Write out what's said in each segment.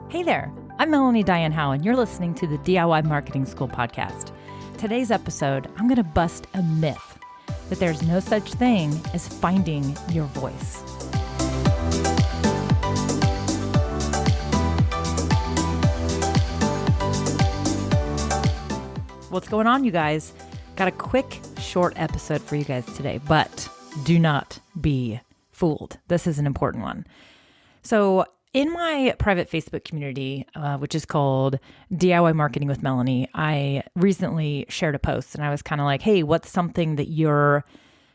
Hey there, I'm Melanie Diane Howe, and you're listening to the DIY Marketing School podcast. Today's episode, I'm going to bust a myth that there's no such thing as finding your voice. What's going on, you guys? Got a quick, short episode for you guys today, but do not be fooled. This is an important one. So in my private Facebook community, which is called DIY Marketing with Melanie, I recently shared a post and I was kind of like, hey, what's something that you're,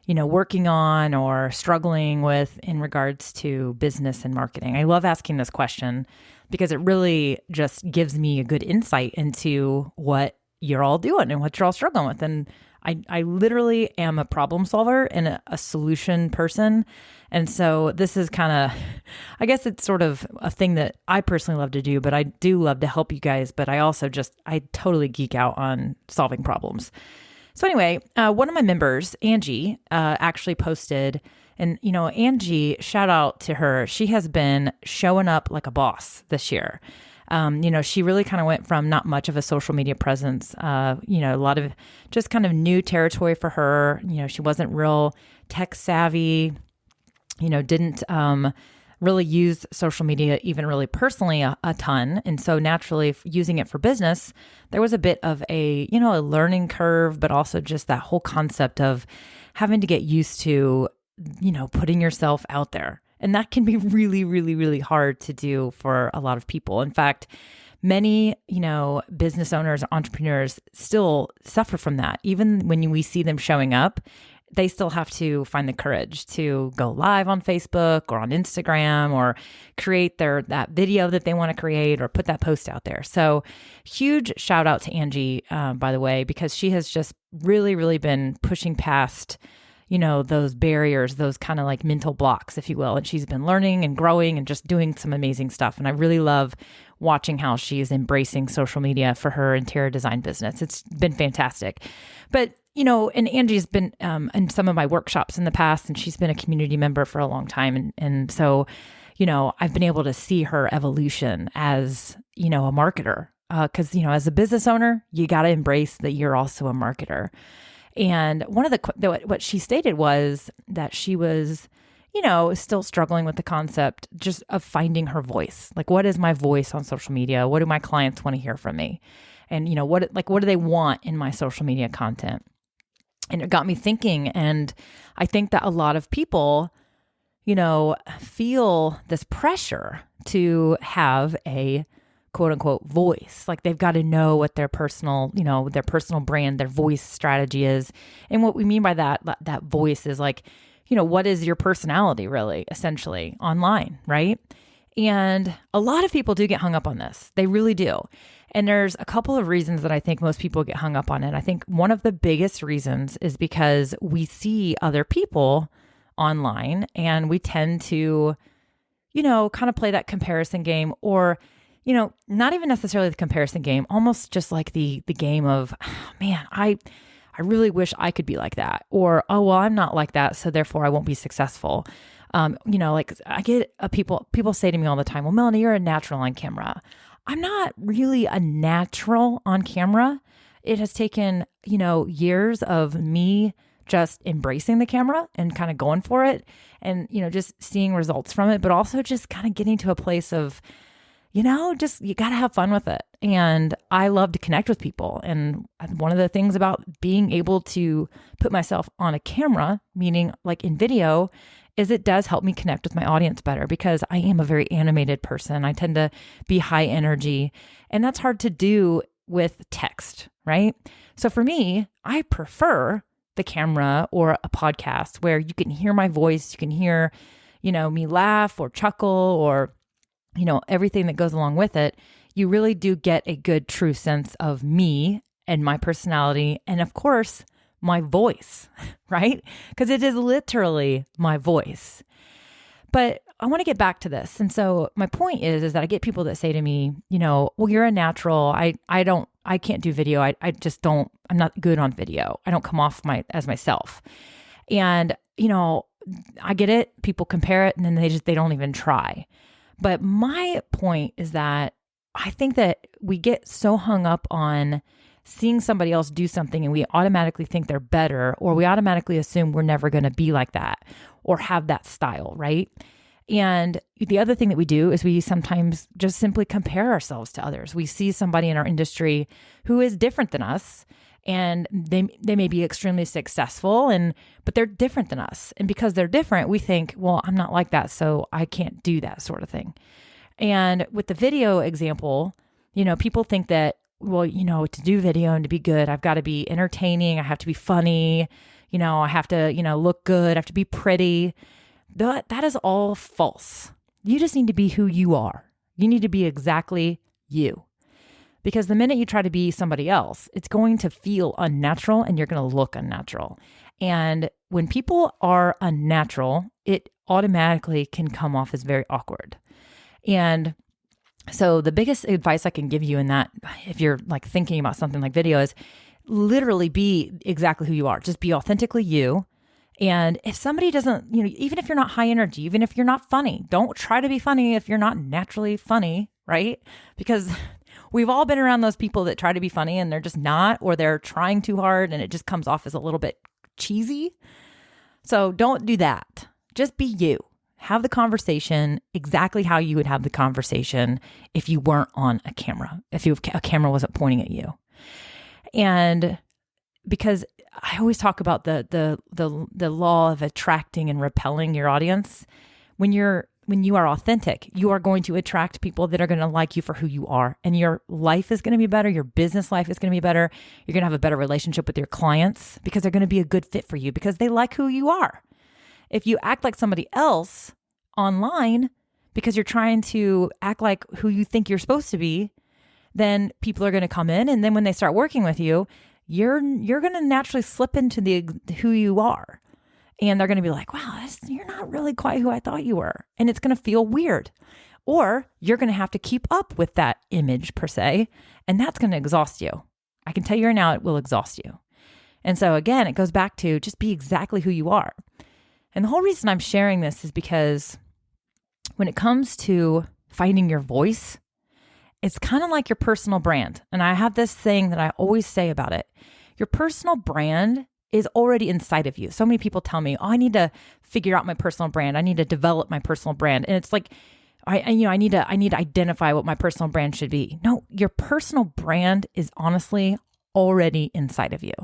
working on or struggling with in regards to business and marketing? I love asking this question because it really just gives me a good insight into what you're all doing and what you're all struggling with. And I literally am a problem solver and a solution person. And so this is kind of, I guess it's sort of a thing that I personally love to do, but I do love to help you guys. But I also I totally geek out on solving problems. So anyway, one of my members, Angie, actually posted, and Angie, shout out to her. She has been showing up like a boss this year. She really kind of went from not much of a social media presence, a lot of just kind of new territory for her. She wasn't real tech savvy, didn't really use social media even really personally a ton. And so naturally using it for business, there was a bit of a learning curve, but also just that whole concept of having to get used to, putting yourself out there. And that can be really, really, really hard to do for a lot of people. In fact, many, business owners, entrepreneurs still suffer from that. Even when we see them showing up, they still have to find the courage to go live on Facebook or on Instagram or create that video that they want to create or put that post out there. So huge shout out to Angie, by the way, because she has just really, really been pushing past those barriers, those kind of like mental blocks, if you will. And she's been learning and growing and just doing some amazing stuff. And I really love watching how she is embracing social media for her interior design business. It's been fantastic. But, and Angie's been in some of my workshops in the past, and she's been a community member for a long time. And so, I've been able to see her evolution as, a marketer. Because, as a business owner, you got to embrace that you're also a marketer. And one of what she stated was that she was, still struggling with the concept just of finding her voice. Like, what is my voice on social media? What do my clients want to hear from me? And, what do they want in my social media content? And it got me thinking. And I think that a lot of people, feel this pressure to have a quote unquote voice. Like they've got to know what their personal brand, their voice strategy is. And what we mean by that voice is like, what is your personality really, essentially online, right? And a lot of people do get hung up on this. They really do. And there's a couple of reasons that I think most people get hung up on it. I think one of the biggest reasons is because we see other people online and we tend to, kind of play that comparison game, or not even necessarily the comparison game, almost just like the game of, oh, man, I really wish I could be like that. Or, oh, well, I'm not like that, so therefore I won't be successful. Like I get people say to me all the time, well, Melanie, you're a natural on camera. I'm not really a natural on camera. It has taken, years of me just embracing the camera and kind of going for it and, just seeing results from it, but also just kind of getting to a place of, just you got to have fun with it. And I love to connect with people. And one of the things about being able to put myself on a camera, meaning like in video, is it does help me connect with my audience better because I am a very animated person. I tend to be high energy, and that's hard to do with text, right? So for me, I prefer the camera or a podcast where you can hear my voice, you can hear, me laugh or chuckle or everything that goes along with it. You really do get a good true sense of me and my personality. And of course, my voice, right? Because it is literally my voice. But I want to get back to this. And so my point is that I get people that say to me, well, you're a natural. I can't do video. I'm not good on video. I don't come off as myself. And, I get it. People compare it and then they don't even try. But my point is that I think that we get so hung up on seeing somebody else do something and we automatically think they're better, or we automatically assume we're never going to be like that or have that style, right? And the other thing that we do is we sometimes just simply compare ourselves to others. We see somebody in our industry who is different than us, and they may be extremely successful, but they're different than us. And because they're different, we think, well, I'm not like that, so I can't do that sort of thing. And with the video example, people think that, well, to do video and to be good, I've got to be entertaining. I have to be funny. I have to, look good. I have to be pretty. That is all false. You just need to be who you are. You need to be exactly you. Because the minute you try to be somebody else, it's going to feel unnatural and you're going to look unnatural. And when people are unnatural, it automatically can come off as very awkward. And so the biggest advice I can give you in that, if you're like thinking about something like video, is literally be exactly who you are. Just be authentically you. And if somebody doesn't, even if you're not high energy, even if you're not funny, don't try to be funny if you're not naturally funny, right? Because we've all been around those people that try to be funny and they're just not, or they're trying too hard and it just comes off as a little bit cheesy. So don't do that. Just be you. Have the conversation exactly how you would have the conversation if you weren't on a camera, if a camera wasn't pointing at you. And because I always talk about the law of attracting and repelling your audience. When you are authentic, you are going to attract people that are going to like you for who you are, and your life is going to be better. Your business life is going to be better. You're going to have a better relationship with your clients because they're going to be a good fit for you because they like who you are. If you act like somebody else online because you're trying to act like who you think you're supposed to be, then people are going to come in, and then when they start working with you, you're going to naturally slip into who you are. And they're going to be like, wow, you're not really quite who I thought you were. And it's going to feel weird. Or you're going to have to keep up with that image per se. And that's going to exhaust you. I can tell you right now, it will exhaust you. And so again, it goes back to just be exactly who you are. And the whole reason I'm sharing this is because when it comes to finding your voice, it's kind of like your personal brand. And I have this thing that I always say about it. Your personal brand is already inside of you. So many people tell me, oh, I need to figure out my personal brand. I need to develop my personal brand. And it's like, I need to identify what my personal brand should be. No, your personal brand is honestly already inside of you.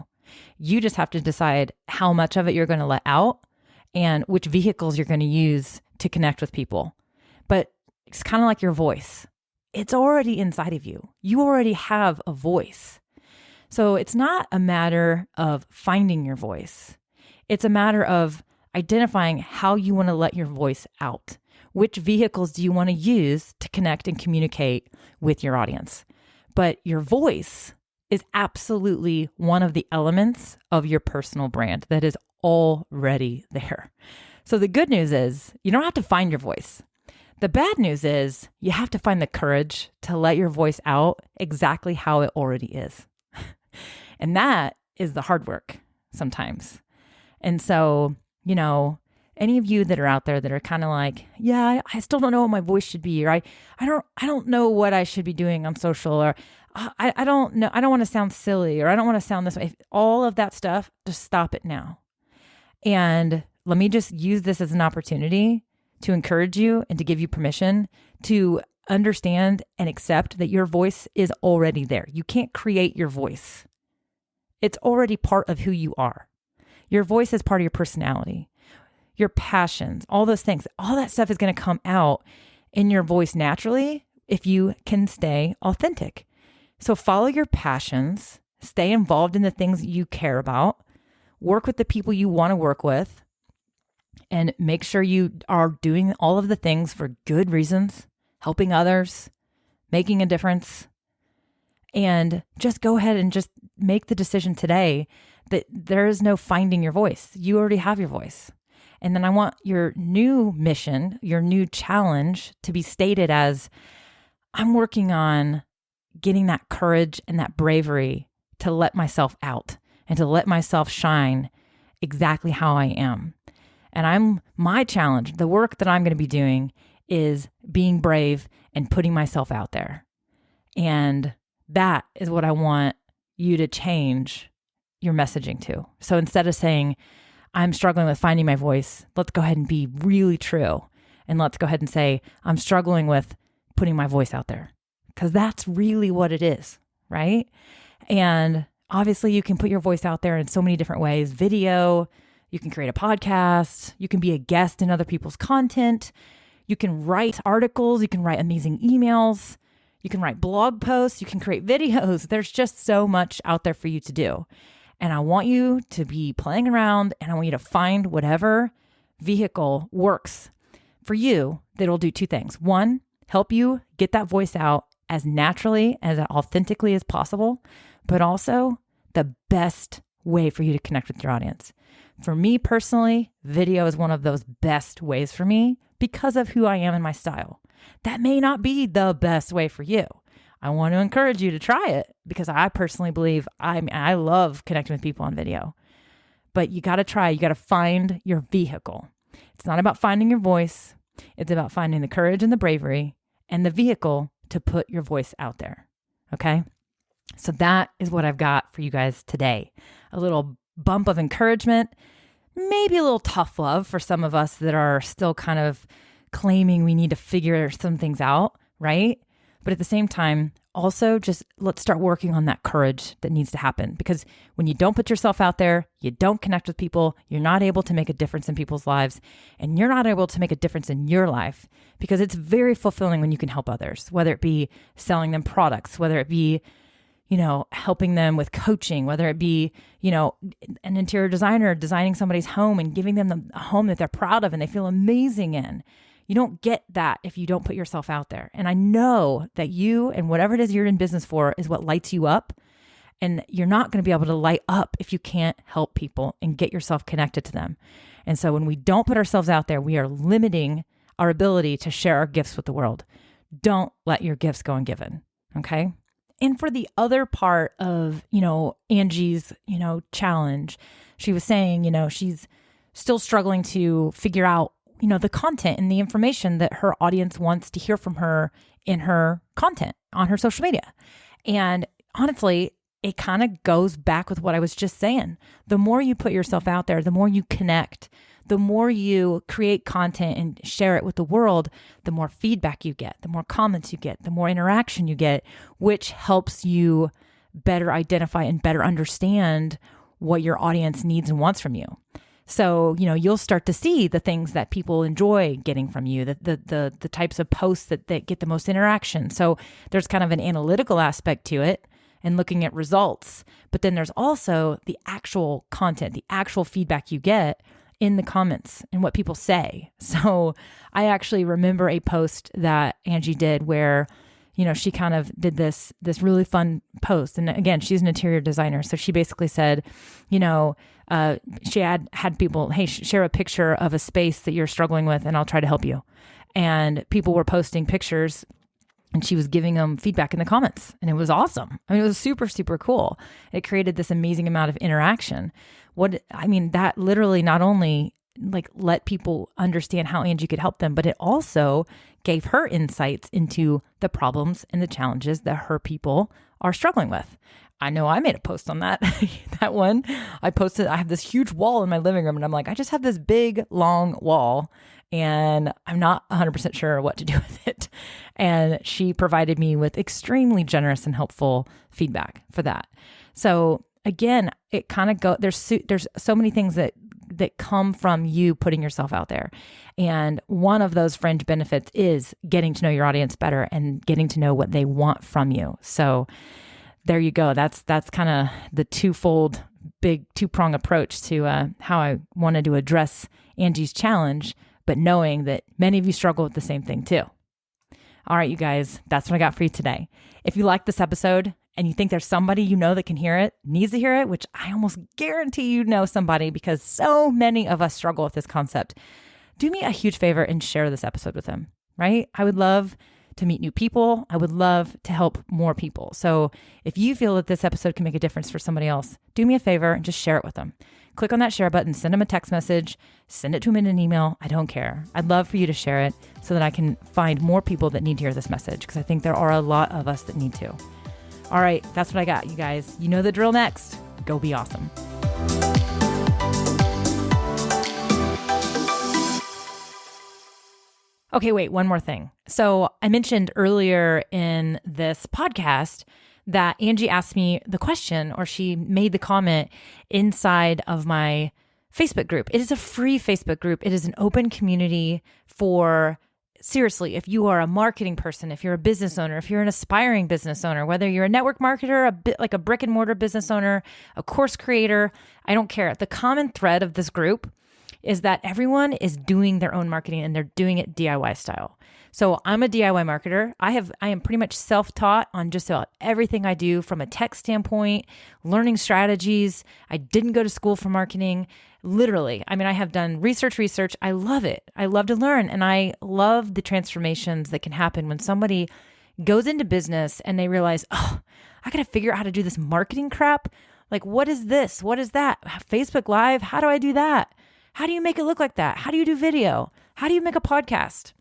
You just have to decide how much of it you're going to let out and which vehicles you're going to use to connect with people. But it's kind of like your voice. It's already inside of you. You already have a voice. So it's not a matter of finding your voice. It's a matter of identifying how you want to let your voice out. Which vehicles do you want to use to connect and communicate with your audience? But your voice is absolutely one of the elements of your personal brand that is already there. So the good news is you don't have to find your voice. The bad news is you have to find the courage to let your voice out exactly how it already is. And that is the hard work sometimes. And so, any of you that are out there that are kind of like, yeah, I still don't know what my voice should be, or I don't know what I should be doing on social, or I don't know, I don't want to sound silly, or I don't want to sound this way. All of that stuff, just stop it now. And let me just use this as an opportunity to encourage you and to give you permission to understand and accept that your voice is already there. You can't create your voice. It's already part of who you are. Your voice is part of your personality, your passions, all those things. All that stuff is going to come out in your voice naturally if you can stay authentic. So follow your passions, stay involved in the things you care about, work with the people you want to work with, and make sure you are doing all of the things for good reasons, helping others, making a difference. And just go ahead and just make the decision today that there is no finding your voice. You already have your voice. And then I want your new mission, your new challenge to be stated as, I'm working on getting that courage and that bravery to let myself out and to let myself shine exactly how I am. And my challenge, the work that I'm going to be doing is being brave and putting myself out there. And that is what I want you to change your messaging to. So instead of saying, I'm struggling with finding my voice, let's go ahead and be really true. And let's go ahead and say, I'm struggling with putting my voice out there. Because that's really what it is, right? And obviously you can put your voice out there in so many different ways. Video, you can create a podcast, you can be a guest in other people's content, you can write articles, you can write amazing emails, you can write blog posts, you can create videos. There's just so much out there for you to do. And I want you to be playing around, and I want you to find whatever vehicle works for you that'll do two things. One, help you get that voice out as naturally, as authentically as possible, but also the best way for you to connect with your audience. For me personally, video is one of those best ways for me because of who I am and my style. That may not be the best way for you. I want to encourage you to try it because I personally believe I love connecting with people on video. But you got to try. You got to find your vehicle. It's not about finding your voice. It's about finding the courage and the bravery and the vehicle to put your voice out there. Okay? So that is what I've got for you guys today. A little bump of encouragement, maybe a little tough love for some of us that are still kind of claiming we need to figure some things out, right? But at the same time, also just let's start working on that courage that needs to happen. Because when you don't put yourself out there, you don't connect with people, you're not able to make a difference in people's lives, and you're not able to make a difference in your life because it's very fulfilling when you can help others, whether it be selling them products, whether it be, helping them with coaching, whether it be, an interior designer designing somebody's home and giving them a home that they're proud of and they feel amazing in. You don't get that if you don't put yourself out there. And I know that you and whatever it is you're in business for is what lights you up. And you're not going to be able to light up if you can't help people and get yourself connected to them. And so when we don't put ourselves out there, we are limiting our ability to share our gifts with the world. Don't let your gifts go ungiven. Okay. And for the other part of, Angie's, challenge, she was saying, she's still struggling to figure out the content and the information that her audience wants to hear from her in her content on her social media. And honestly, it kind of goes back with what I was just saying. The more you put yourself out there, the more you connect, the more you create content and share it with the world, the more feedback you get, the more comments you get, the more interaction you get, which helps you better identify and better understand what your audience needs and wants from you. So, you'll start to see the things that people enjoy getting from you, the types of posts that get the most interaction. So there's kind of an analytical aspect to it and looking at results. But then there's also the actual content, the actual feedback you get in the comments and what people say. So I actually remember a post that Angie did where, she kind of did this really fun post. And again, she's an interior designer. So she basically said, she had people, hey, share a picture of a space that you're struggling with and I'll try to help you. And people were posting pictures and she was giving them feedback in the comments. And it was awesome. It was super, super cool. It created this amazing amount of interaction. That literally not only let people understand how Angie could help them, but it also gave her insights into the problems and the challenges that her people are struggling with. I know I made a post on that, that one. I have this huge wall in my living room and I'm like, I just have this big, long wall and I'm not 100% sure what to do with it. And she provided me with extremely generous and helpful feedback for that. So again, it kind of there's so many things that come from you putting yourself out there. And one of those fringe benefits is getting to know your audience better and getting to know what they want from you. So there you go. That's kind of the twofold, big two-prong approach to how I wanted to address Angie's challenge, but knowing that many of you struggle with the same thing too. All right, you guys, that's what I got for you today. If you like this episode and you think there's somebody that can hear it, needs to hear it, which I almost guarantee you know somebody because so many of us struggle with this concept, do me a huge favor and share this episode with them, right? I would love to meet new people. I would love to help more people. So if you feel that this episode can make a difference for somebody else, do me a favor and just share it with them. Click on that share button, send them a text message, send it to them in an email. I don't care. I'd love for you to share it so that I can find more people that need to hear this message, because I think there are a lot of us that need to. All right, that's what I got, you guys. You know the drill next. Go be awesome. Okay, wait, one more thing. So I mentioned earlier in this podcast that Angie asked me the question, or she made the comment inside of my Facebook group. It is a free Facebook group. It is an open community for, seriously, if you are a marketing person, if you're a business owner, if you're an aspiring business owner, whether you're a network marketer, a bit like a brick and mortar business owner, a course creator, I don't care. The common thread of this group is that everyone is doing their own marketing and they're doing it DIY style. So I'm a DIY marketer. I am pretty much self-taught on just about everything I do from a tech standpoint, learning strategies. I didn't go to school for marketing. Literally. I mean, I have done research. I love it. I love to learn. And I love the transformations that can happen when somebody goes into business and they realize, oh, I got to figure out how to do this marketing crap. Like, what is this? What is that? Facebook Live? How do I do that? How do you make it look like that? How do you do video? How do you make a podcast?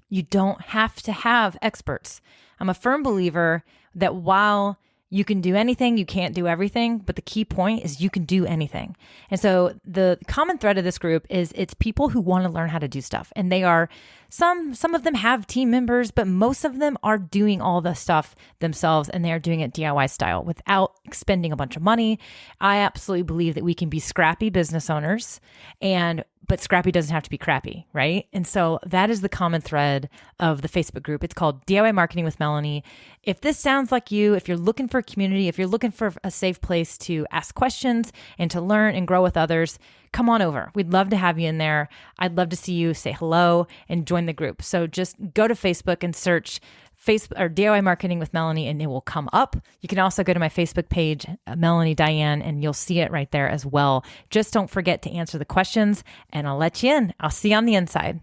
You don't have to have experts. I'm a firm believer that while you can do anything, you can't do everything, but the key point is you can do anything. And so the common thread of this group is it's people who want to learn how to do stuff. And they are, some of them have team members, but most of them are doing all the stuff themselves, and they are doing it DIY style without expending a bunch of money. I absolutely believe that we can be scrappy business owners, but scrappy doesn't have to be crappy, right? And so that is the common thread of the Facebook group. It's called DIY Marketing with Melanie. If this sounds like you, if you're looking for a community, if you're looking for a safe place to ask questions and to learn and grow with others, come on over. We'd love to have you in there. I'd love to see you, say hello, and join the group. So just go to Facebook and search Facebook or DIY Marketing with Melanie, and it will come up. You can also go to my Facebook page, Melanie Diane, and you'll see it right there as well. Just don't forget to answer the questions, and I'll let you in. I'll see you on the inside.